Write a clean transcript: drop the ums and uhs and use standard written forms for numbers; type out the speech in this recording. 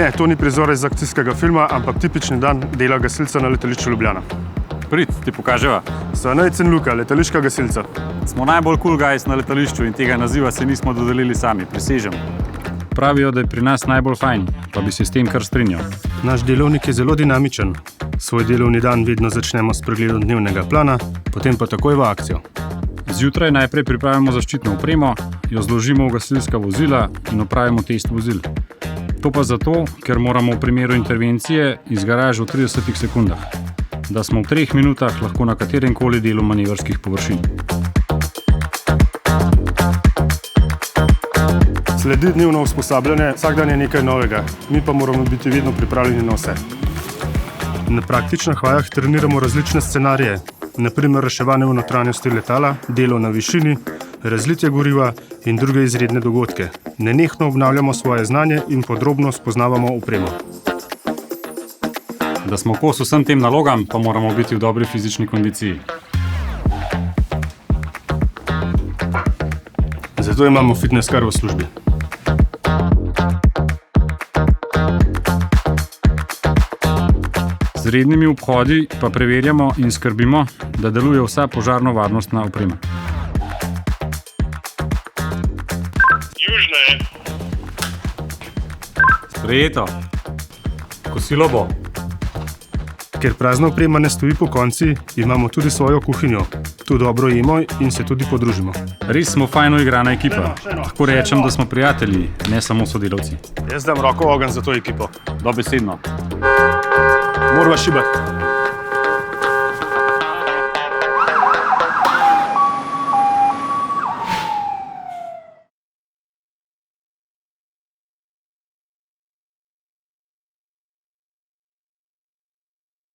Ne, to ni prizor iz akcijskega filma, ampak tipični dan dela gasilca na letališču Ljubljana. Prid, ti pokaževa. Svanejc in Luka, letališka gasilca. Smo najbolj cool guys na letališču in tega naziva se nismo dodelili sami, prisežem. Pravijo, da je pri nas najbolj fajn, pa bi se s tem kar strinjal. Naš delovnik je zelo dinamičen. Svoj delovni dan vedno začnemo s pregledom dnevnega plana, potem pa takoj v akcijo. Zjutraj najprej pripravimo zaščitno opremo, jo zložimo v gasilska vozila in opravimo test vozil. To pa zato, ker moramo v primeru intervencije iz garaže v 30 sekundah, da smo v 3 minutah lahko na katerem koli delu manevrskih površin. Sledi dnevno usposabljanje, vsak dan je nekaj novega, mi pa moramo biti vedno pripravljeni na vse. Na praktičnih vajah treniramo različne scenarije, naprimer reševanje v notranjosti letala, delo na višini, razlitje goriva in druge izredne dogodke. Nenehno obnavljamo svoje znanje in podrobno spoznavamo opremo. Da smo kos vsem tem nalogam, pa moramo biti v dobri fizični kondiciji. Zato imamo fitness kar v službi. Z rednimi obhodi pa preverjamo in skrbimo, da deluje vsa požarno-varnostna oprema. Južna je. Sprejeto. Kosilo bo. Ker prazna oprema ne stoji po konci, imamo tudi svojo kuhinjo. Tu dobro jemo in se tudi podružimo. Res smo fajno igrana ekipa. Lahko rečem, da smo prijatelji, ne samo sodelavci. Jaz dam roko v ogenj za to ekipo. Dobesedno. Morava šibati.